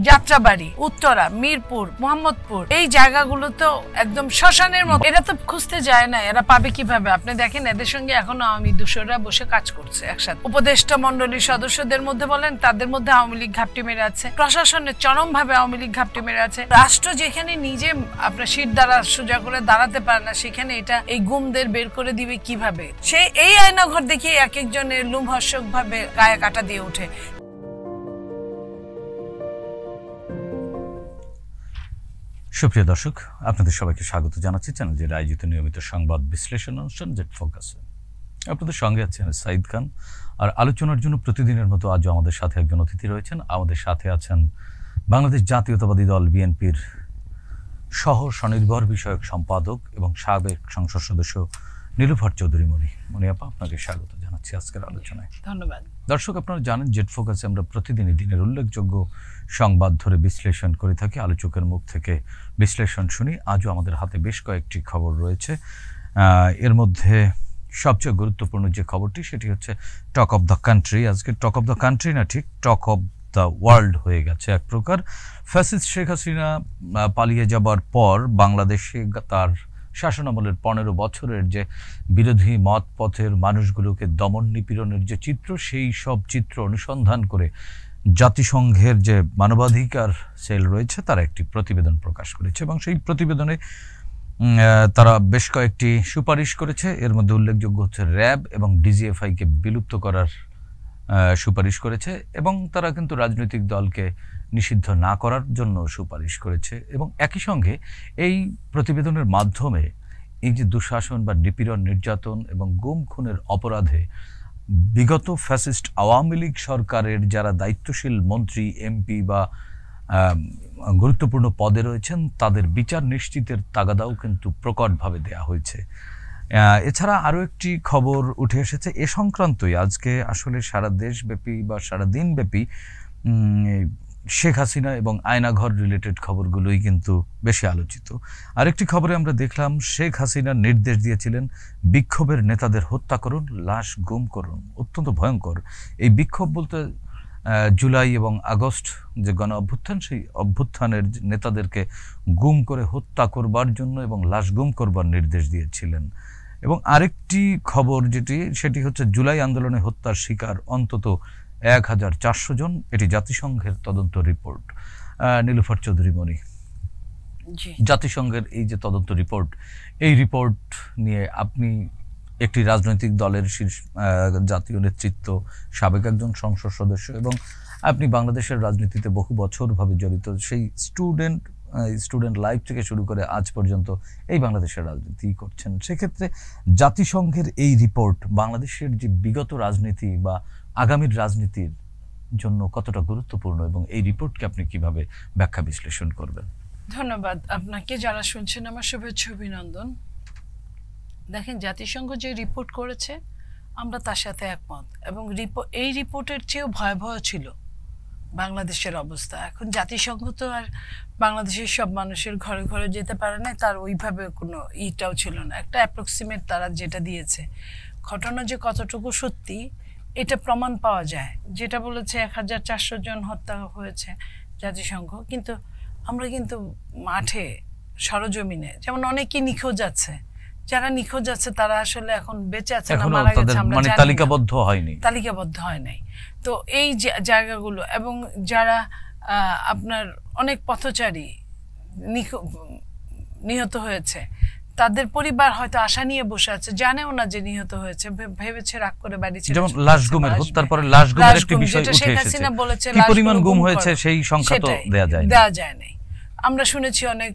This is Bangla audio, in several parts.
যাত্রাবাড়ি, উত্তরা, মিরপুর, মোহাম্মদপুর, এই জায়গাগুলো তো একদম শ্মশানের মতো। এরা তো খুঁজতে যায় না, এরা পাবে কিভাবে? আপনি দেখেন এদের সঙ্গে এখনো আওয়ামী দূষররা বসে কাজ করছে একসাথে। উপদেষ্টা মন্ডলীর সদস্যদের মধ্যে বলেন, তাদের মধ্যে আওয়ামী লীগ ঘাপটি মেরে আছে, প্রশাসনের চরম ভাবে আওয়ামী লীগ ঘাপটি মেরে আছে। রাষ্ট্র যেখানে নিজে আপনার শীত দ্বারা সোজা করে দাঁড়াতে পারে না, সেখানে এটা এই গুমদের বের করে দিবে কিভাবে? সেই এই আয়নাঘর দেখিয়ে এক একজনের লোমহর্ষক ভাবে গায়ে কাটা দিয়ে ওঠে। সুপ্রিয় দর্শক, আপনাদের সবাইকে স্বাগত জানাচ্ছি চ্যানেলের আয়োজিত নিয়মিত সংবাদ বিশ্লেষণ অনুষ্ঠান জেড ফোকাসে। আপনাদের সঙ্গে আছেন সাইদ খান। আর আলোচনার জন্য প্রতিদিনের মতো আজও আমাদের সাথে একজন অতিথি রয়েছেন। আমাদের সাথে আছেন বাংলাদেশ জাতীয়তাবাদী দল বিএনপির সহ স্বনির্ভর বিষয়ক সম্পাদক এবং সাবেক সংসদ সদস্য নীলুফার চৌধুরী মনি। মনি আপা, আপনাকে স্বাগত জানাচ্ছি আজকের আলোচনায়। ধন্যবাদ। দর্শক, আপনারা জানেন জেড ফোকাসে আমরা প্রতিদিনই দিনের উল্লেখযোগ্য সংবাদ ধরে বিশ্লেষণ করে থাকি, আলোচকের মুখ থেকে বিশ্লেষণ শুনি। আজও আমাদের হাতে বেশ কয়েকটি খবর রয়েছে। এর মধ্যে সবচেয়ে গুরুত্বপূর্ণ যে খবরটি সেটি হচ্ছে টক অফ দ্য কান্ট্রি। আজকে টক অফ দ্য কান্ট্রি না, ঠিক টক অফ দ্য ওয়ার্ল্ড হয়ে গেছে এক প্রকার। ফ্যাসিস্ট শেখ হাসিনা পালিয়ে যাবার পর বাংলাদেশে তার শাসনামলের 15 বছরের যে বিরোধী মত পথের মানুষগুলোকে দমন নিপীড়নের যে চিত্র, সেই সব চিত্র অনুসন্ধান করে জাতিসংঘের যে মানবাধিকার সেল রয়েছে তারা একটি প্রতিবেদন প্রকাশ করেছে এবং সেই প্রতিবেদনে তারা বেশ কয়েকটি সুপারিশ করেছে। এর মধ্যে উল্লেখযোগ্য হচ্ছে র্যাব এবং ডিজিএফআইকে বিলুপ্ত করার সুপারিশ করেছে এবং তারা কিন্তু রাজনৈতিক দলকে নিষিদ্ধ না করার জন্য সুপারিশ করেছে। এবং একই সঙ্গে এই প্রতিবেদনের মাধ্যমে এই যে দুঃশাসন বা নিপীড়ন, নির্যাতন এবং গুম খুনের অপরাধে বিগত ফ্যাসিস্ট আওয়ামী লীগ সরকারের যারা দায়িত্বশীল মন্ত্রী, এমপি বা গুরুত্বপূর্ণ পদে রয়েছেন তাদের বিচার নিশ্চিতের তাগাদাও কিন্তু প্রকটভাবে দেয়া হয়েছে। এছাড়া আরও একটি খবর উঠে এসেছে এ সংক্রান্তই। আজকে আসলে সারা দেশব্যাপী বা সারা দিনব্যাপী শেখ হাসিনা এবং আয়নাঘর রিলেটেড খবরগুলোই কিন্তু বেশি আলোচিত। আরেকটি খবরে আমরা দেখলাম শেখ হাসিনা নির্দেশ দিয়েছিলেন বিক্ষোভের নেতাদের হত্যা করুন, লাশ গুম করুন। অত্যন্ত ভয়ঙ্কর এই বিক্ষোভ বলতে জুলাই এবং আগস্ট যে গণ অভ্যুত্থান, সেই অভ্যুত্থানের নেতাদেরকে গুম করে হত্যা করবার জন্য এবং লাশ গুম করবার নির্দেশ দিয়েছিলেন। এবং আরেকটি খবর সেটি হচ্ছে জুলাই আন্দোলনে হত্যার শিকার অন্তত 1400 জন। এটি জাতিসংঘের তদন্ত রিপোর্ট। নীলুফার চৌধুরী মনি, জাতিসংঘের এই যে তদন্ত রিপোর্ট, এই রিপোর্ট নিয়ে আপনি একটি রাজনৈতিক দলের জাতীয় নেতৃত্ব, সাবেক একজন সংসদ সদস্য এবং আপনি বাংলাদেশের রাজনীতিতে বহু বছরভাবে জড়িত, সেই স্টুডেন্ট লাইফ থেকে শুরু করে আজ পর্যন্ত এই বাংলাদেশের রাজনীতি করছেন। সেক্ষেত্রে জাতিসংঘের এই রিপোর্ট বাংলাদেশের যে বিগত রাজনীতি বা আগামীর রাজনীতির জন্য কতটা গুরুত্বপূর্ণ এবং এই রিপোর্টকে আপনি কিভাবে ব্যাখ্যা বিশ্লেষণ করবেন? ধন্যবাদ আপনাকে। যারা শুনছেন আমার শুভেচ্ছা অভিনন্দন। দেখেন, জাতিসংঘ যে রিপোর্ট করেছে আমরা তার সাথে একমত এবং এই রিপোর্টের চেয়েও ভয়াবহ ছিল বাংলাদেশের অবস্থা। এখন জাতিসংঘ তো আর বাংলাদেশের সব মানুষের ঘরে ঘরে যেতে পারে না, তার ওইভাবে কোনো ইটাও ছিল না। একটা অ্যাপ্রক্সিমেট তারা যেটা দিয়েছে, ঘটনা যে কতটুকু সত্যি এটা প্রমাণ পাওয়া যায়। যেটা বলেছে 1400 জন হত্যা হয়েছে জাতিসংঘ, কিন্তু আমরা কিন্তু মাঠে সরজমিনে যেমন অনেকেই নিখোঁজ আছে, যারা নিখোঁজ আছে তারা আসলে এখন বেঁচে আছে না মারা গেছে আমরা জানি না, তালিকাবদ্ধ হয় নাই। তো এই জায়গাগুলো এবং যারা আপনার অনেক পথচারী নিহত হয়েছে, তাদের পরিবার হয়তো আশা নিয়ে বসে আছে, জানেও না যে নিহত হয়েছে, ভেবেছে রাগ করে বাড়ি ছেড়ে। যেমন লাশ গুমের, হত্যার পরে লাশ গুমের একটি বিষয় উঠে এসেছে। শেখ হাসিনা বলেছে কি পরিমাণ গুম হয়েছে সেই সংখ্যা তো দেয়া যায় না। আমরা শুনেছি অনেক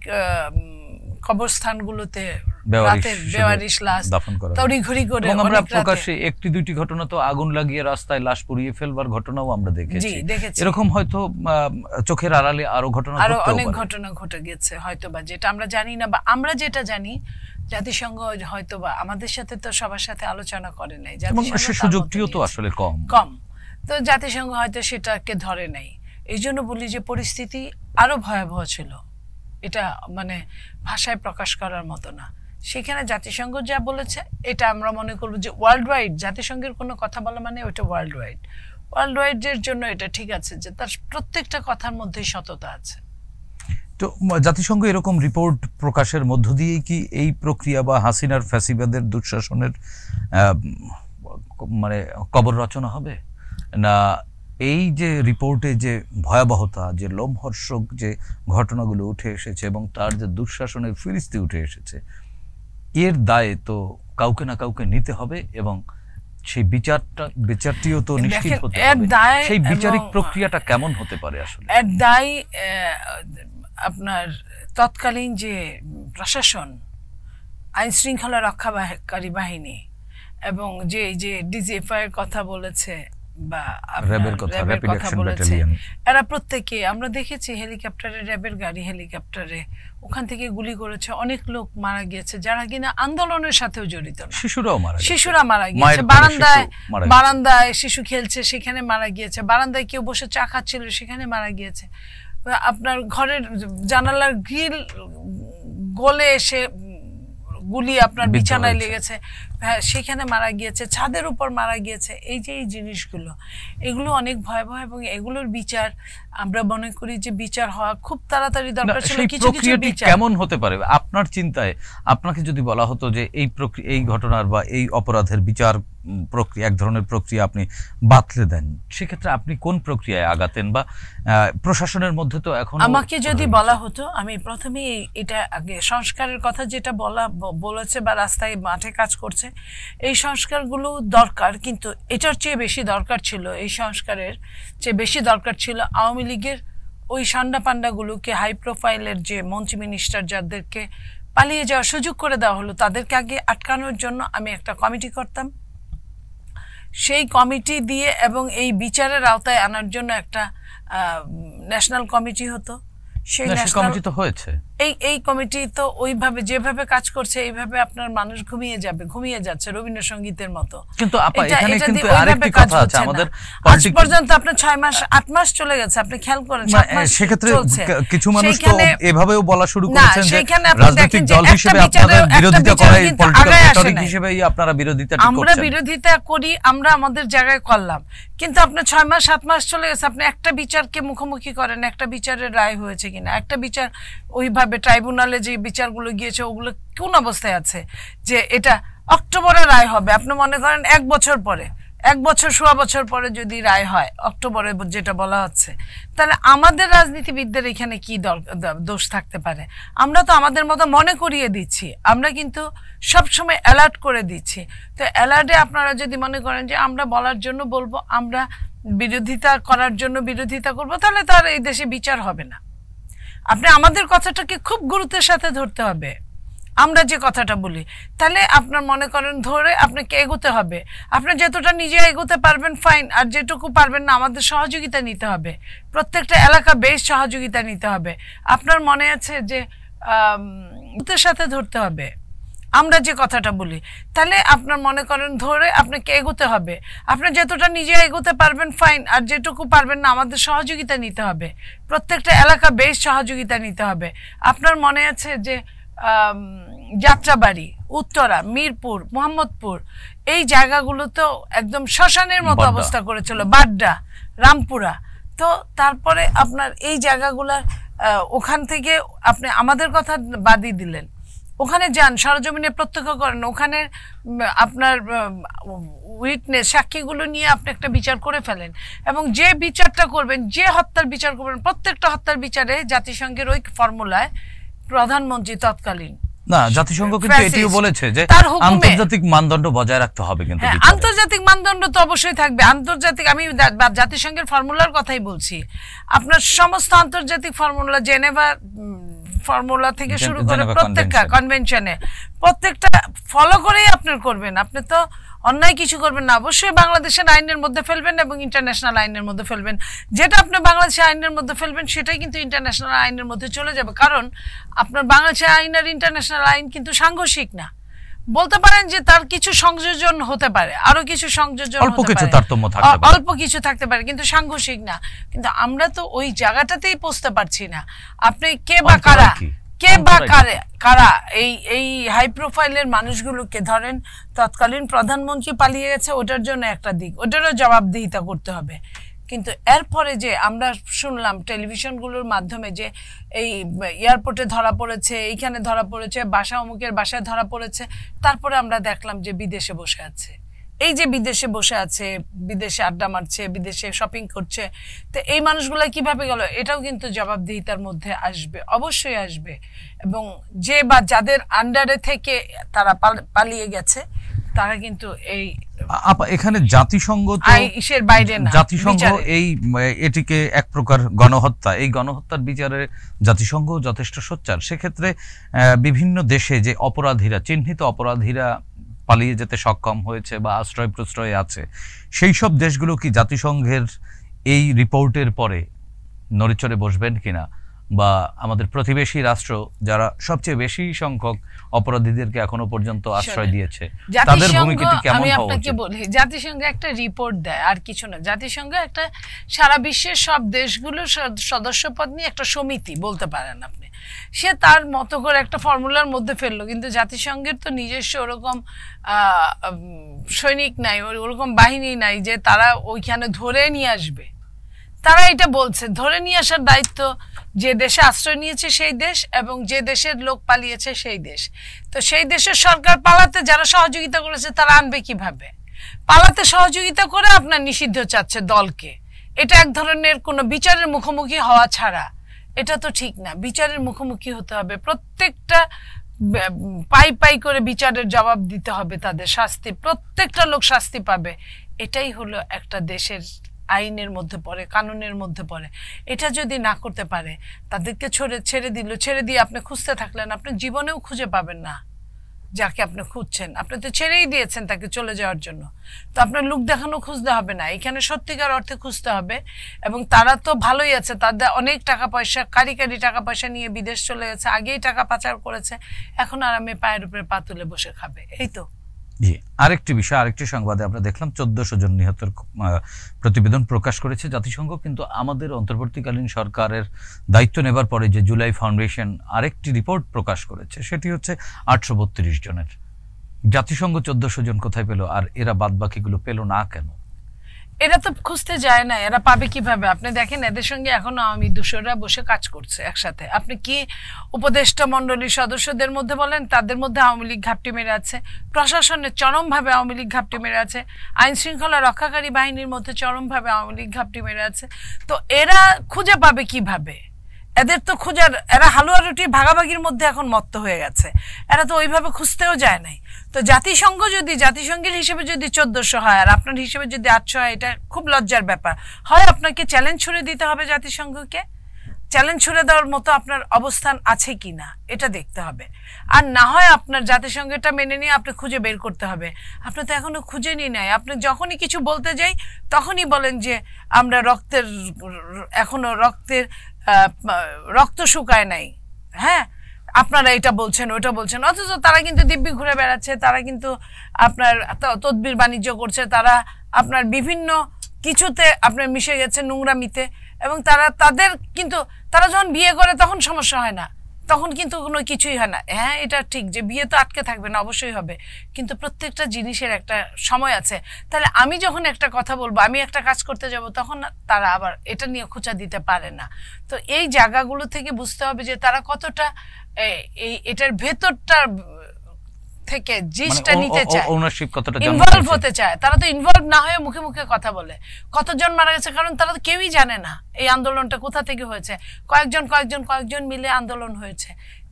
কবরস্থানগুলোতে বেওয়ারিশ লাশ তড়িঘড়ি করে, এবং আমরা প্রকাশ্যে একটি দুইটি ঘটনা তো আগুন লাগিয়ে রাস্তায় লাশ পুড়িয়ে ফেলবার ঘটনাও আমরা দেখেছি। এরকম হয়তো চোখের আড়ালে আরো অনেক ঘটনা ঘটে গেছে হয়তো বা, যেটা আমরা জানি না, বা আমরা যেটা জানি জাতিসংঘ হয়তো বা আমাদের সাথে তো সবার সাথে আলোচনা করে নাই, সুযোগটিও তো আসলে কম। তো জাতিসংঘ হয়তো সেটাকে ধরে নাই। এই জন্য বলি যে পরিস্থিতি আরো ভয়াবহ ছিল, এটা মানে ভাষায় প্রকাশ করার মতো না। সেখানে জাতিসংঘ যা বলেছে এটা আমরা মনে করবো যে ওয়ার্ল্ড ওয়াইড, জাতিসংঘের কোনো কথা বলা মানে ওইটা ওয়ার্ল্ড ওয়াইড। ওয়ার্ল্ড ওয়াইড এর জন্য এটা ঠিক আছে যে তার প্রত্যেকটা কথার মধ্যেই সততা আছে। তো জাতিসংঘ এরকম রিপোর্ট প্রকাশের মধ্য দিয়েই কি এই প্রক্রিয়া বা হাসিনার ফ্যাসিবাদের দুঃশাসনের মানে কবর রচনা হবে, না এই যে রিপোর্টে যে ভয়াবহতা, যে লোমহর্ষক যে ঘটনাগুলো উঠে এসেছে এবং তার যে দুঃশাসনের ফিরিস্তি উঠে এসেছে, এর দায় তো কাউকে না কাউকে নিতে হবে এবং সেই বিচারটিও তো নিশ্চিত হতে হবে। সেই বিচারিক প্রক্রিয়াটা কেমন হতে পারে আসলে? এর দায় আপনার তৎকালীন যে প্রশাসন, আইন শৃঙ্খলা রক্ষাকারী বাহিনী এবং যে ডিজিএফআই এর কথা বলেছে বা র্যাবের কথা বলেছে, এরা প্রত্যেকে আমরা দেখেছি হেলিকপ্টারে, র্যাবের গাড়ি হেলিকপ্টারে ওখান থেকে গুলি করেছে, অনেক লোক মারা গিয়েছে যারা কিনা আন্দোলনের সাথেও জড়িত না। শিশুরা মারা গিয়েছে, বারান্দায় শিশু খেলছে সেখানে মারা গিয়েছে, বারান্দায় কেউ বসে চা খাচ্ছিল সেখানে মারা গিয়েছে, আপনার ঘরের জানালার গ্রিল গলে এসে গুলি আপনার বিছানায় লেগেছে, হ্যাঁ সেখানে মারা গিয়েছে, ছাদের উপর মারা গিয়েছে। এই যে এই জিনিসগুলো, এগুলো অনেক ভয়াবহ এবং এগুলোর বিচার আমরা মনে করি যে বিচার হওয়া খুব তাড়াতাড়ি দরকার ছিল। কিছু কিছু বিচার কেমন হতে পারে আপনার চিন্তায়? আপনাকে যদি বলা হতো যে এই ঘটনার বা এই অপরাধের বিচার প্রক্রিয়া, এক ধরনের প্রক্রিয়া আপনি বাতলে দেন, সেক্ষেত্রে আপনি কোন প্রক্রিয়ায় আগাতেন? বা প্রশাসনের মধ্যে তো এখন আমাকে যদি বলা হতো, আমি প্রথমে এটা আগে সংস্কারের কথা যেটা বলেছে বা রাস্তায় মাঠে কাজ করছে, এই সংস্কারগুলো দরকার, কিন্তু এটার চেয়ে বেশি দরকার ছিল, এই সংস্কারের চেয়ে বেশি দরকার ছিল আওয়ামী লীগের ওই সান্ডা পান্ডাগুলোকে, হাই প্রোফাইলের যে মন্ত্রী মিনিস্টার যাদেরকে পালিয়ে যাওয়ার সুযোগ করে দেওয়া হলো, তাদেরকে আগে আটকানোর জন্য আমি একটা কমিটি করতাম। সেই কমিটি দিয়ে এবং এই বিচারের আওতায় আনার জন্য একটা ন্যাশনাল কমিটি হতো। সেই কমিটি তো হয়েছে, এই কমিটি তো ওইভাবে যেভাবে কাজ করছে এইভাবে আপনার মানুষ ঘুমিয়ে যাচ্ছে রবীন্দ্রসঙ্গীতের মতো। কিন্তু আপা এখানে কিন্তু আরেকটি কথা আছে, আমাদের আজ পর্যন্ত আপনার 6 মাস 8 মাস চলে গেছে, আপনি খেয়াল করেন 7 মাস সেক্ষেত্রে কিছু মানুষ তো এভাবেও বলা শুরু করেছেন যে রাজনৈতিক দল হিসেবে আপনাদের বিরোধিতা করাই পলিটিক্যাল হিসেবেই আপনারা বিরোধিতা করছেন। আমরা বিরোধিতা করি, আমরা আমাদের জায়গায় করলাম, কিন্তু আপনার 6 মাস 7 মাস চলে গেছে, আপনি একটা বিচারকে মুখোমুখি করেন, একটা বিচারের রায় হয়েছে কিনা, একটা বিচার ওইভাবে ট্রাইব্যুনালে যে বিচারগুলো গিয়েছে ওগুলো কোন অবস্থায় আছে, যে এটা অক্টোবরে রায় হবে, আপনি মনে করেন 1 বছর পরে, 1 বছর 1.5 বছর পরে যদি রায় হয় অক্টোবরে যেটা বলা হচ্ছে, তাহলে আমাদের রাজনীতিবিদদের এখানে কি দোষ থাকতে পারে? আমরা তো আমাদের মতো মনে করিয়ে দিচ্ছি, আমরা কিন্তু সবসময় অ্যালার্ট করে দিচ্ছি। তো অ্যালার্টে আপনারা যদি মনে করেন যে আমরা বলার জন্য বলবো, আমরা বিরোধিতা করার জন্য বিরোধিতা করব, তাহলে তার এই দেশে বিচার হবে না। আপনি আমাদের কথাটাকে খুব গুরুত্বের সাথে ধরতে হবে, আমরা যে কথাটা বলি, তাহলে আপনার মনে করেন ধরে আপনাকে এগোতে হবে। আপনি যতটা নিজে এগোতে পারবেন ফাইন, আর যেটুকু পারবেন না আমাদের সহযোগিতা নিতে হবে, প্রত্যেকটা এলাকা বেশ সহযোগিতা নিতে হবে। আপনার মনে আছে যে গুরুত্বের সাথে ধরতে হবে আমরা যে কথাটা বলি, তাহলে আপনার মনে করেন ধরে আপনাকে এগোতে হবে। আপনি যতটা নিজে এগোতে পারবেন ফাইন, আর যেটুকু পারবেন না আমাদের সহযোগিতা নিতে হবে, প্রত্যেকটা এলাকা বেশ সহযোগিতা নিতে হবে। আপনার মনে আছে যে যাত্রাবাড়ি, উত্তরা, মিরপুর, মোহাম্মদপুর, এই জায়গাগুলো তো একদম শ্মশানের মতো অবস্থা করেছিল, বাড্ডা, রামপুরা। তো তারপরে আপনার এই জায়গাগুলার ওখান থেকে আপনি আমাদের কথা বাদই দিলেন, ওখানে যান, সরজমিনে প্রত্যক্ষ করেন, ওখানে আপনার উইটনেস সাক্ষীগুলো নিয়ে আপনি একটা বিচার করে ফেলেন, এবং যে বিচারটা করবেন, যে হত্যার বিচার করবেন, প্রত্যেকটা হত্যার বিচারে জাতিসংঘের ওই ফর্মুলায় প্রধানমন্ত্রী তৎকালীন না, জাতিসংঘ কিন্তু এটিও বলেছে যে আন্তর্জাতিক মানদণ্ড বজায় রাখতে হবে। কিন্তু আন্তর্জাতিক মানদণ্ড তো অবশ্যই থাকবে, আন্তর্জাতিক, আমি জাতিসংঘের ফর্মুলার কথাই বলছি। আপনার সমস্ত আন্তর্জাতিক ফর্মুলা, জেনেভা ফর্মুলা থেকে শুরু করে প্রত্যেকটা কনভেনশনে প্রত্যেকটা ফলো করেই আপনার করবেন। আপনি তো অন্যায় কিছু করবেন না, অবশ্যই বাংলাদেশের আইনের মধ্যে ফেলবেন এবং ইন্টারন্যাশনাল আইনের মধ্যে ফেলবেন। যেটা আপনি বাংলাদেশের আইনের মধ্যে ফেলবেন সেটাই কিন্তু ইন্টারন্যাশনাল আইনের মধ্যে চলে যাবে, কারণ আপনার বাংলাদেশের আইন আর ইন্টারন্যাশনাল আইন কিন্তু সাংঘর্ষিক না। বলতে পারেন যে তার কিছু সংযোজন হতে পারে, আরো কিছু সংযোজন অল্প কিছু থাকতে পারে, কিন্তু সাংঘর্ষিক না। কিন্তু আমরা তো ওই জায়গাটাতেই পৌঁছতে পারছি না। আপনি কে বা কারা, কে বা কারা এই হাই প্রোফাইলের মানুষগুলোকে, ধরেন তৎকালীন প্রধানমন্ত্রী পালিয়ে গেছে, ওটার জন্য একটা দিক, ওটারও জবাবদিহিতা করতে হবে। কিন্তু এরপরে যে আমরা শুনলাম টেলিভিশনগুলোর মাধ্যমে যে এই এয়ারপোর্টে ধরা পড়েছে, এইখানে ধরা পড়েছে, অমুকের বাসায় ধরা পড়েছে, তারপরে আমরা দেখলাম যে বিদেশে বসে আছে। এই যে বিদেশে বসে আছে, বিদেশে আড্ডা মারছে, বিদেশে শপিং করছে, তো এই মানুষগুলো কিভাবে গেল, এটাও কিন্তু জবাবদিহিতার মধ্যে আসবে, অবশ্যই আসবে। এবং যে বা যাদের আন্ডারে থেকে তারা পালিয়ে গেছে, তারা কিন্তু এই এখানে জাতিসংঘ বাইরে না, জাতিসংঘ এটিকে এক প্রকার গণহত্যা, এই গণহত্যার বিচারে জাতিসংঘ যথেষ্ট সোচ্চার। সেক্ষেত্রে বিভিন্ন দেশে যে অপরাধীরা, চিহ্নিত অপরাধীরা পালিয়ে যেতে সক্ষম হয়েছে বা আশ্রয় প্রশ্রয়ে আছে, সেই সব দেশগুলো কি জাতিসংঘের এই রিপোর্টের পরে নড়েচড়ে বসবেন কিনা, বা আমাদের প্রতিবেশী রাষ্ট্র যারা সবচেয়ে বেশি সংখ্যক অপরাধীদেরকে এখনো পর্যন্ত আশ্রয় দিয়েছে, তাদের ভূমিকাটি কেমন হওয়া উচিত? আমি আপনাকে বলি, জাতিসংঘ একটা রিপোর্ট দেয়, আর কিছু না। জাতিসংঘ একটা সারা বিশ্বের সব দেশগুলোর সদস্যপদ নিয়ে একটা সমিতি বলতে পারেন আপনি। সে তার মতো করে একটা ফর্মুলার মধ্যে ফেললো, কিন্তু জাতিসংঘের তো নিজস্ব ওরকম সৈনিক নাই, ওরকম বাহিনী নাই যে তারা ওইখানে ধরে নিয়ে আসবে। তারা এটা বলছে ধরে নিয়ে আসার দায়িত্ব যে দেশে আশ্রয় নিয়েছে সেই দেশ, এবং যে দেশের লোক পালিয়েছে সেই দেশ। তো সেই দেশের সরকার পালাতে যারা সহযোগিতা করেছে তারা আনবে কিভাবে? পালাতে সহযোগিতা করে আপনার নিষিদ্ধ চাচ্ছে দলকে। এটা এক ধরনের কোনো বিচারের মুখোমুখি হওয়া ছাড়া এটা তো ঠিক না। বিচারের মুখোমুখি হতে হবে, প্রত্যেকটা পাই করে বিচারের জবাব দিতে হবে, তাদের শাস্তি, প্রত্যেকটা লোক শাস্তি পাবে। এটাই হলো একটা দেশের আইনের মধ্যে পড়ে, কানুনের মধ্যে পড়ে। এটা যদি না করতে পারে, তাদেরকে ছেড়ে দিয়ে আপনি খুঁজতে থাকলেন, আপনি জীবনেও খুঁজে পাবেন না যাকে আপনি খুঁজছেন। আপনি তো ছেড়েই দিয়েছেন তাকে চলে যাওয়ার জন্য, তো আপনার লোক দেখানো খুঁজতে হবে না, এখানে সত্যিকার অর্থে খুঁজতে হবে। এবং তারা তো ভালোই আছে, তাদের অনেক টাকা পয়সা, কারি টাকা পয়সা নিয়ে বিদেশ চলে গেছে, আগেই টাকা পাচার করেছে, এখন আরামে পায়ের উপরে পা তুলে বসে খাবে। এই তো। জি, আরেকটি বিষয়, আরেকটি সংবাদে আমরা দেখলাম 1400 জন নিহতের প্রতিবেদন প্রকাশ করেছে জাতিসংঘ। কিন্তু আমাদের অন্তর্বর্তীকালীন সরকারের দায়িত্ব নেবার পরে যে জুলাই ফাউন্ডেশন আরেকটি রিপোর্ট প্রকাশ করেছে, সেটি হচ্ছে 832 জনের। জাতিসংঘ 1400 জন কোথায় পেল, আর এরা বাদ বাকিগুলো পেল না কেন? এরা তো খুঁজতে যায় না, এরা পাবে কিভাবে? আপনি দেখেন এদের সঙ্গে এখনো আওয়ামী দূষররা বসে কাজ করছে একসাথে। আপনি কি উপদেষ্টা মন্ডলীর সদস্যদের মধ্যে বলেন, তাদের মধ্যে আওয়ামী লীগ ঘাপটি মেরে আছে, প্রশাসনের চরমভাবে আওয়ামী লীগ ঘাপটি মেরে আছে, আইন শৃঙ্খলা রক্ষাকারী বাহিনীর মধ্যে চরমভাবে আওয়ামী লীগ ঘাপটি মেরে আছে। তো এরা খুঁজে পাবে কিভাবে? এদের তো খোঁজার, এরা হালুয়া রুটি ভাগাভাগির মধ্যে এখন মত্ত হয়ে গেছে, এরা তো ওইভাবে খুঁজতেও যায় নাই। তো জাতিসংঘ যদি, জাতিসংঘের হিসেবে যদি 1400 হয় আর আপনার হিসেবে যদি 800 হয়, এটা খুব লজ্জার ব্যাপার। হয় আপনাকে চ্যালেঞ্জ ছুড়ে দিতে হবে জাতিসংঘকে, চ্যালেঞ্জ ছুড়ে দেওয়ার মতো আপনার অবস্থান আছে কি না এটা দেখতে হবে। আর না হয় আপনার জাতিসংঘটা মেনে নিয়ে আপনি খুঁজে বের করতে হবে। আপনি তো এখনো খুঁজে নিয়ে নাই। আপনি যখনই কিছু বলতে যাই তখনই বলেন যে আমরা এখনো রক্ত শুকায় নাই, হ্যাঁ আপনারা এটা বলছেন ওটা বলছেন, অথচ তারা কিন্তু দিব্যি ঘুরে বেড়াচ্ছে, তারা কিন্তু আপনার তদবির বাণিজ্য করছে, তারা আপনার বিভিন্ন কিছুতে আপনার মিশে গেছে, নোংরামিতে। এবং তারা যখন বিয়ে করে তখন সমস্যা হয় না, তখন কিন্তু কোনো কিছুই হয় না। হ্যাঁ, এটা ঠিক যে বিয়ে তো আটকে থাকবে না, অবশ্যই হবে, কিন্তু প্রত্যেকটা জিনিসের একটা সময় আছে। তাহলে আমি যখন একটা কথা বলবো, আমি একটা কাজ করতে যাব, তখন তারা আবার এটা নিয়ে খোঁচা দিতে পারে না। তো এই জায়গাগুলো থেকে বুঝতে হবে যে তারা কতটা এটার ভেতরটা থেকে জিনিসটা নিতে চায়, ইনভলভ হতে চায়। তারা তো ইনভলভ না হয়ে মুখে মুখে কথা বলে। কতজন মারা গেছে, কারণ তারা তো কেউই জানে না এই আন্দোলনটা কোথা থেকে হয়েছে। কয়েকজন মিলে আন্দোলন হয়েছে,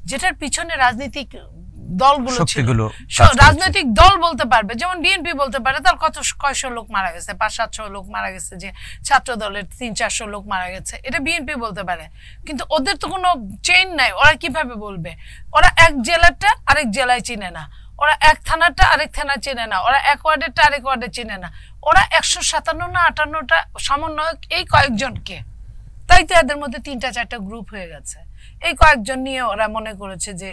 যেটার পিছনে রাজনৈতিক দলগুলো ছিল। রাজনৈতিক দল বলতে পারবে, যেমন বিএনপি বলতে পারে তার কয়শো লোক মারা গেছে, 500-700 লোক মারা গেছে, যে ছাত্র দলের 300-400 লোক মারা গেছে, এটা বিএনপি বলতে পারে। কিন্তু ওদের তো কোনো চেইন নাই, ওরা কিভাবে বলবে? ওরা এক জেলাটা আরেক জেলায় চিনে না, ওরা এক থানাটা আরেক থানা চেনে না, ওরা এক ওয়ার্ডেরটা আরেক ওয়ার্ডে চেনে না, ওরা 157 না 58টা সমন্বয়ক, এই কয়েকজনকে, তাই তো এদের মধ্যে 3-4টা গ্রুপ হয়ে গেছে। এই কয়েকজন নিয়ে ওরা মনে করেছে যে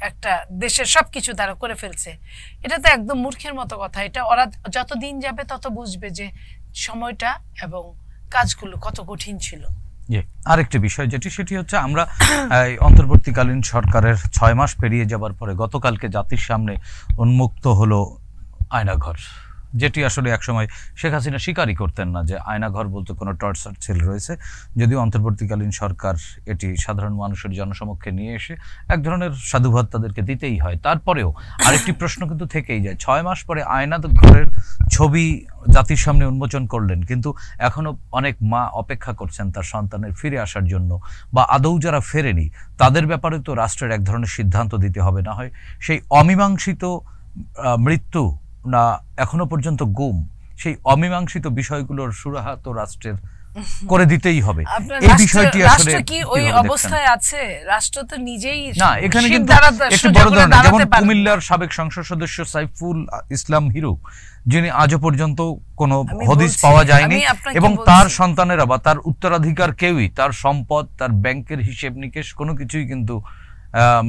একটা দেশের সবকিছু তারা করে ফেলছে। এটা তো একদম মূর্খের মতো কথা। এটা ওরা যত দিন যাবে তত বুঝবে যে সময়টা এবং কাজগুলো কত কঠিন ছিল। আরেকটি বিষয় সেটি হচ্ছে আমরা অন্তর্বর্তীকালীন সরকারের 6 মাস পেরিয়ে যাবার পরে গতকালকে জাতির সামনে উন্মুক্ত হলো আয়নাঘর, যেটি আসলে একসময় শেখ হাসিনা স্বীকারই করতেন না যে আয়নাঘর বলতে কোনো টর্চার সেল রয়েছে, যদিও অন্তর্বর্তীকালীন সরকার এটি সাধারণ মানুষের জনসমক্ষে নিয়ে এসে এক ধরনের সাধুবাদ তাদেরকে দিতেই হয়। তারপরেও আরেকটি প্রশ্ন কিন্তু থেকেই যায়, 6 মাস পরে আয়নাঘরের ছবি জাতির সামনে উন্মোচন করলেন, কিন্তু এখনো অনেক মা অপেক্ষা করছেন তার সন্তানের ফিরে আসার জন্য, বা আদৌ যারা ফেরেনি তাদের ব্যাপারে তো রাষ্ট্রের এক ধরনের সিদ্ধান্ত দিতে হবে, না হয় সেই অমীমাংসিত মৃত্যু না এখনো পর্যন্ত গুম, সেই অমীমাংসিত বিষয়গুলোর সুরাহা তো রাষ্ট্রের করে দিতেই হবে। এই বিষয়টি আসলে কি ওই অবস্থায় আছে? রাষ্ট্র তো নিজেই না, এখানে কিন্তু একটি বড় ধরনের, যেমন কুমিল্লার সাবেক সংসদ সদস্য সাইফুল ইসলাম হিরু, যিনি আজও পর্যন্ত কোনো হদিস পাওয়া যায়নি, এবং তার সন্তানেরা বা তার উত্তরাধিকার কেউই তার সম্পদ, তার ব্যাংকের হিসেব নিকেশ কোনো কিছুই কিন্তু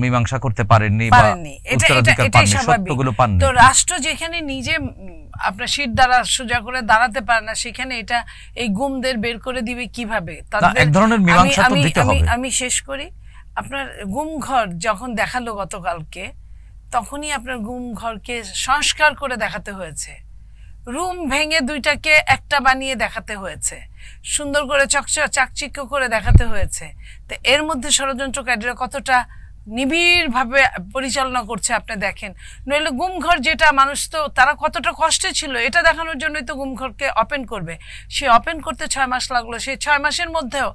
মীমাংসা করতে পারেননি বা উত্তরাধিকার পাননি, সত্যগুলো পাননি। তো রাষ্ট্র যেখানে নিজে আপনার শীত দ্বারা সোজা করে দাঁড়াতে পারে না, সেখানে এটা এই গুমদের বের করে দিবে কিভাবে? এক ধরনের মীমাংসা তো দিতে হবে। আমি শেষ করি। আপনার গুম ঘর যখন দেখালো গতকালকে, তখনই আপনার গুম ঘরকে সংস্কার করে দেখাতে হয়েছে, রুম ভেঙে দুইটাকে একটা বানিয়ে দেখাতে হয়েছে, সুন্দর করে চাকচিক্য করে দেখাতে হয়েছে। তো এর মধ্যে ষড়যন্ত্রকারীরা কতটা নিবিড়ভাবে পরিচালনা করছে আপনি দেখেন। নইলে গুমঘর যেটা মানুষ তো তারা কতটা কষ্টে ছিল এটা দেখানোর জন্যই তো গুমঘরকে ওপেন করবে। সে ওপেন করতে 6 মাস লাগলো, সেই 6 মাসের মধ্যেও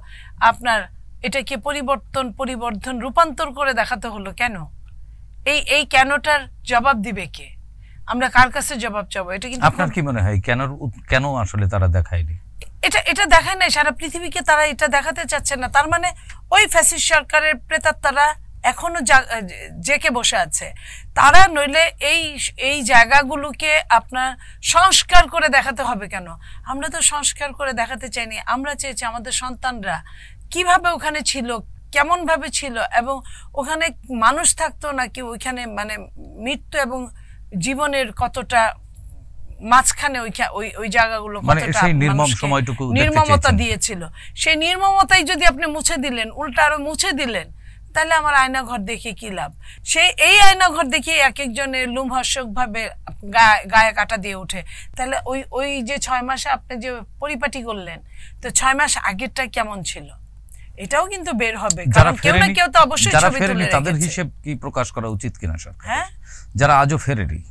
আপনার এটাকে পরিবর্ধন রূপান্তর করে দেখাতে হলো কেন? এই কেনটার জবাব দিবে কে? আমরা কার কাছে জবাব চাবো? এটা কিন্তু আপনার কি মনে হয় কেন আসলে তারা দেখায়নি? এটা দেখায় নাই, সারা পৃথিবীকে তারা এটা দেখাতে চাচ্ছে না। তার মানে ওই ফ্যাসিস্ট সরকারের প্রেতাত্মারা এখনো জেকে বসে আছে। তারা নইলে এই জায়গাগুলোকে আপনার সংস্কার করে দেখাতে হবে কেন? আমরা তো সংস্কার করে দেখাতে চাইনি, আমরা চেয়েছি আমাদের সন্তানরা কিভাবে ওখানে ছিল, কেমন ভাবে ছিল, এবং ওখানে মানুষ থাকতো নাকি ওইখানে মানে মৃত্যু এবং জীবনের কতটা মাঝখানে ওই জায়গাগুলো নির্মমতা দিয়েছিল। সেই নির্মমতাই যদি আপনি মুছে দিলেন, উল্টা আরো মুছে দিলেন, তাহলে আমার আয়নাঘর দেখে কি লাভ? এই আয়নাঘর দেখে এক একজনের লোমহর্ষক ভাবে গায়ে কাটা দিয়ে ওঠে। তাহলে ওই যে 6 মাসে আপনি যে পরিপাটি করলেন, তো 6 মাস আগেরটা কেমন ছিল এটাও কিন্তু বের হবে, কারণ কেউ না কেউ তো অবশ্যই ছবি তুলে রেখেছে। তাদের হিসাব কি প্রকাশ করা উচিত কিনা সরকার? হ্যাঁ, যারা আজও ফেরেনি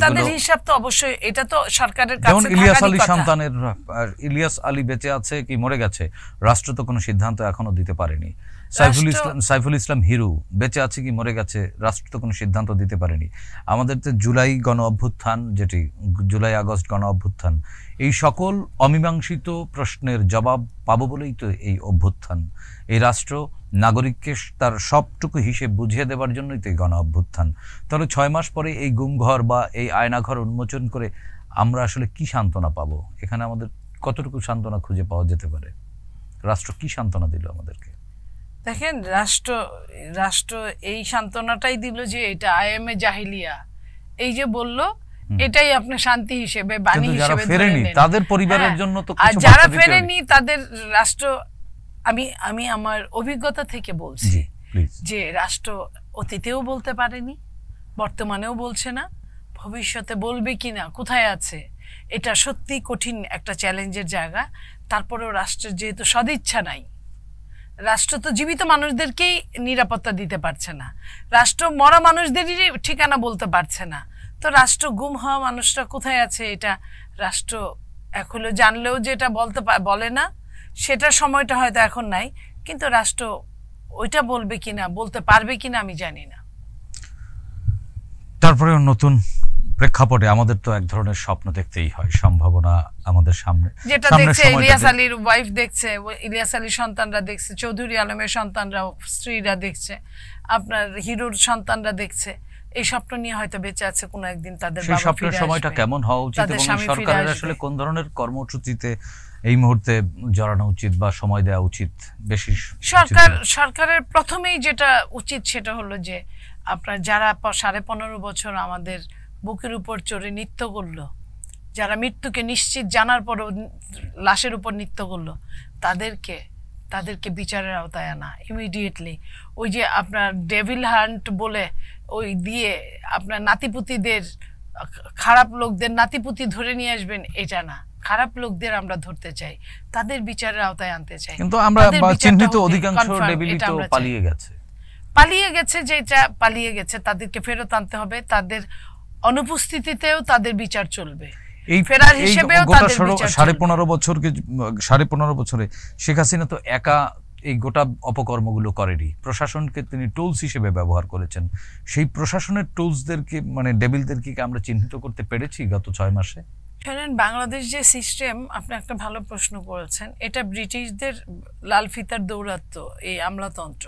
তাদের হিসাব তো অবশ্যই, এটা তো সরকারের কাছে। যেমন ইলিয়াস আলী বেঁচে আছে কি মরে গেছে, রাষ্ট্র তো কোনো সিদ্ধান্ত এখনো দিতে পারেনি। সাইফুল ইসলাম হিরু বেঁচে আছে কি মরে গেছে, রাষ্ট্র তো কোনো সিদ্ধান্ত দিতে পারেনি। আমাদের তো জুলাই গণ অভ্যুত্থান, যেটি জুলাই আগস্ট গণ অভ্যুত্থান, এই সকল অমীমাংসিত প্রশ্নের জবাব পাবো বলেই তো এই অভ্যুত্থান। এই রাষ্ট্র নাগরিককে তার সবটুকু হিসেব বুঝিয়ে দেওয়ার জন্যই তো এই গণ অভ্যুত্থান। তাহলে 6 মাস পরে এই গুমঘর বা এই আয়নাঘর উন্মোচন করে আমরা আসলে কি সান্ত্বনা পাবো? এখানে আমাদের কতটুকু সান্ত্বনা খুঁজে পাওয়া যেতে পারে? রাষ্ট্র কি সান্ত্বনা দিল আমাদেরকে? দেখেন, রাষ্ট্র এই সান্ত্বনাটাই দিল যে এটা আইএমএ জাহিলিয়া, এই যে বলল এটাই আপনি শান্তি হিসেবে বাণী হিসেবে ধরে নেন। তাদের পরিবারের জন্য তো কিছু, আর যারা ফেরেনি তাদের রাষ্ট্র, আমি আমার অভিজ্ঞতা থেকে বলছি যে রাষ্ট্র অতীতেও বলতে পারেনি, বর্তমানেও বলছে না, ভবিষ্যতে বলবে কিনা কোথায় আছে, এটা সত্যি কঠিন একটা চ্যালেঞ্জের জায়গা। তারপরেও রাষ্ট্রের যেহেতু সদিচ্ছা নাই, রাষ্ট্র তো জীবিত মানুষদেরকেই নিরাপত্তা দিতে পারছে না, রাষ্ট্র মরা মানুষদেরই ঠিকানা বলতে পারছে না, তো রাষ্ট্র গুম হওয়া মানুষরা কোথায় আছে এটা রাষ্ট্র এখনো জানলেও যেটা বলে না, সেটার সময়টা হয়তো এখন নাই, কিন্তু রাষ্ট্র ওইটা বলবে কিনা, বলতে পারবে কিনা আমি জানি না। তারপরে নতুন প্রেক্ষাপটে আমাদের তো এক ধরনের স্বপ্ন দেখতেই হয়, সম্ভাবনা আমাদের সামনে, যেটা দেখছে ইলিয়াস আলীর ওয়াইফ দেখছে, ইলিয়াস আলীর সন্তানরা দেখছে, চৌধুরী আলমের সন্তানরা, স্ত্রীরা দেখছে, আপনার হিরোর সন্তানরা দেখছে, এই স্বপ্ন নিয়ে হয়তো বেঁচে আছে কোনো একদিন তাদের বাবা ফিরে আসবে। সেই স্বপ্নের সময়টা কেমন হওয়া উচিত এবং সরকারের আসলে কোন ধরনের কর্মসূচিতে এই মুহূর্তে জড়ানো উচিত বা সময় দেওয়া উচিত বেশি? সরকারের প্রথমেই যেটা উচিত সেটা হলো যে আপনার যারা 15.5 বছর আমাদের বুকের উপর চড়ে নৃত্য করলো, যারা মৃত্যুকে নিশ্চিত জানার পরও লাশের উপর নৃত্য করলো, তাদেরকে তাদেরকে বিচারের আওতায় আনা ইমিডিয়েটলি। ওই যে আপনার ডেভিল হান্ট বলে ওই দিয়ে আপনার নাতিপুতিদের, খারাপ লোকদের নাতিপুতি ধরে নিয়ে আসবেন, এটা না, খারাপ লোকদের আমরা ধরতে চাই, তাদের বিচারের আওতায় আনতে চাই। কিন্তু আমরা চিহ্নিত অধিকাংশ ডেভিলই তো পালিয়ে গেছে, যেটা পালিয়ে গেছে তাদেরকে ফেরত আনতে হবে, তাদের অনুপস্থিতিতেও তাদের বিচার চলবে। এই ফেরার হিসেবেও তাদের বিচার 15.5 বছরে শেখ হাসিনা তো একা এই গোটা অপকর্মগুলো করেনি, প্রশাসনকে তিনি টুলস হিসেবে ব্যবহার করেছেন। সেই প্রশাসনের টুলসদেরকে মানে ডেভিলদেরকে আমরা চিহ্নিত করতে পেরেছি গত 6 মাসে? শোনেন, বাংলাদেশ যে সিস্টেম, আপনি একটা ভালো প্রশ্ন করেছেন, এটা ব্রিটিশদের লাল ফিতার দৌরাত্ম, এই আমলাতন্ত্র,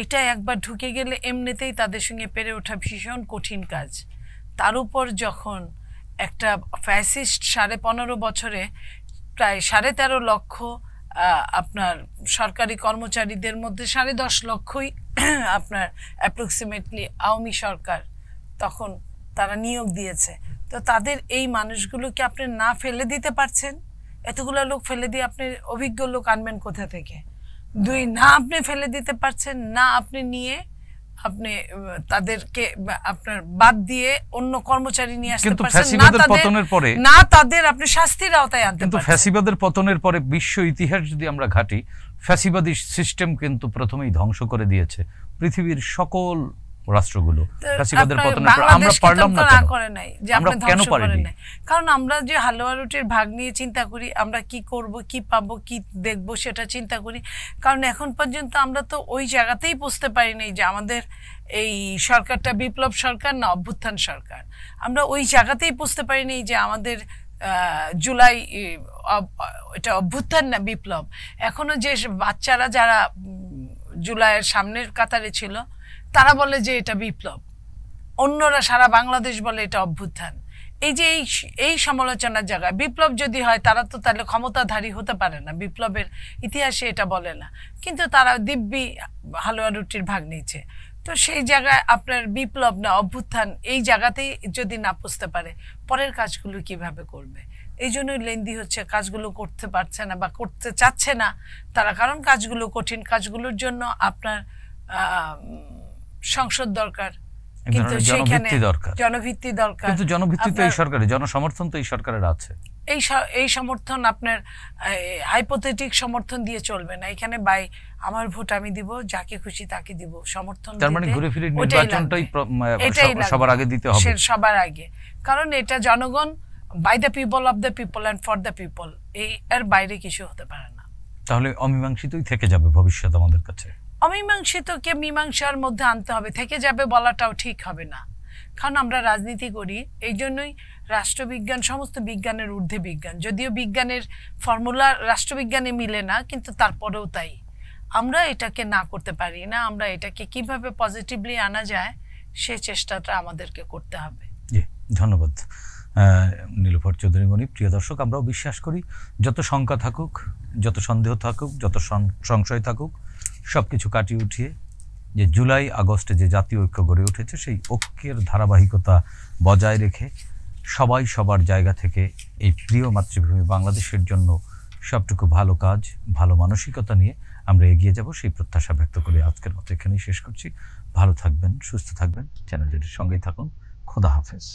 এটা একবার ঢুকে গেলে এমনিতেই তাদের সঙ্গে পেরে ওঠা ভীষণ কঠিন কাজ। তার উপর যখন একটা ফ্যাসিস্ট 15.5 বছরে প্রায় 13.5 লক্ষ আপনার সরকারি কর্মচারীদের মধ্যে 10.5 লক্ষই আপনার অ্যাপ্রক্সিমেটলি আওয়ামী সরকার তখন তারা নিয়োগ দিয়েছে। তো তাদের এই মানুষগুলোকে আপনি না ফেলে দিতে পারছেন? এতগুলো লোক ফেলে দিয়ে আপনি অভিজ্ঞ লোক আনবেন কোথা থেকে? 2, না আপনি ফেলে দিতে পারছেন, না আপনি নিয়ে আপনি তাদেরকে আপনার বাদ দিয়ে অন্য কর্মচারী নিয়ে আসতে পারছেন, না তাদের আপনি শাস্তির আওতায় আনতে পারছেন। কিন্তু ফ্যাসিবাদের পতনের পরে বিশ্ব ইতিহাস যদি আমরা ঘাঁটি, ফ্যাসিবাদী সিস্টেম কিন্তু প্রথমেই ধ্বংস করে দিয়েছে পৃথিবীর সকল রাষ্ট্রগুলো। ফ্যাসিবাদের পতনের পর আমরা পারলাম না কেন? আমরা কেন পারিনি? কারণ আমরা যে হালুয়া রুটির ভাগ নিয়ে চিন্তা করি, আমরা কি করব, কি পাবো, কি দেখব, সেটা চিন্তা করি। কারণ এখন পর্যন্ত আমরা তো ওই জায়গাতেই পৌঁছতে পারিনি যে আমাদের এই সরকারটা বিপ্লব সরকার না অভ্যুত্থান সরকার। আমরা ওই জায়গাতেই পৌঁছতে পারিনি যে আমাদের জুলাই এটা অভ্যুত্থান না বিপ্লব। এখনো যে বাচ্চারা যারা জুলাইয়ের সামনের কাতারে ছিল তারা বলে যে এটা বিপ্লব, অন্যরা সারা বাংলাদেশ বলে এটা অভ্যুত্থান। এই যে এই সমালোচনার জায়গায় বিপ্লব যদি হয় তারা তো তাহলে ক্ষমতাধারী হতে পারে না, বিপ্লবের ইতিহাসে এটা বলে না, কিন্তু তারা দিব্যি হালুয়া রুটির ভাগ নিচ্ছে। তো সেই জায়গায় আপনার বিপ্লব না অভ্যুত্থান, এই জায়গাতেই যদি না পুষতে পারে, পরের কাজগুলো কিভাবে করবে? এই জন্যই লেন্দি হচ্ছে, কাজগুলো করতে পারছে না বা করতে চাচ্ছে না তারা, কারণ কাজগুলো কঠিন। কাজগুলোর জন্য আপনার সংসদ দরকার, কিন্তু সেখানে জনভিত্তি দরকার। কিন্তু জনভিত্তি তো এই সরকারের, জনসমর্থন তো এই সরকারের আছে। এই সমর্থন আপনার হাইপোথেটিক সমর্থন দিয়ে চলবে না। এখানে বাই আমার ভোট আমি দিব, যাকে খুশি তাকে দিব, সমর্থন তার মানে ঘুরে ফিরে নির্বাচনটাই সবার আগে দিতে হবে, সবার আগে। কারণ এটা জনগণ, by the people, of the people and for the people, এর বাইরে কিছু হতে পারে না। তাহলে অমীমাংসিতই থেকে যাবে ভবিষ্যৎ আমাদের কাছে। অমীমাংসিতকে মীমাংসার মধ্যে আনতে হবে, থেকে যাবে বলাটাও ঠিক হবে না। কারণ আমরা রাজনীতি করি, এই জন্যই রাষ্ট্রবিজ্ঞান সমস্ত বিজ্ঞানের ঊর্ধ্বে বিজ্ঞান। যদিও বিজ্ঞানের ফর্মুলা রাষ্ট্রবিজ্ঞানে মিলে না, কিন্তু তারপরেও তাই। আমরা এটাকে না করতে পারি না, আমরা এটাকে কিভাবে পজিটিভলি আনা যায় সেই চেষ্টাটা আমাদেরকে করতে হবে। জি, ধন্যবাদ নীলুফার চৌধুরী মনি। প্রিয় দর্শক, আমরাও বিশ্বাস করি যত শঙ্কা থাকুক, যত সন্দেহ থাকুক, যত সংশয় থাকুক, সবকিছু কাটিয়ে উঠিয়ে যে জুলাই আগস্টে যে জাতীয় ঐক্য গড়ে উঠেছে, সেই ঐক্যের ধারাবাহিকতা বজায় রেখে সবাই সবার জায়গা থেকে এই প্রিয় মাতৃভূমি বাংলাদেশের জন্য সবটুকু ভালো কাজ, ভালো মানসিকতা নিয়ে আমরা এগিয়ে যাব, সেই প্রত্যাশা ব্যক্ত করে আজকের মতো এখানেই শেষ করছি। ভালো থাকবেন, সুস্থ থাকবেন, চ্যানেলটির সঙ্গেই থাকুন। খোদা হাফেজ।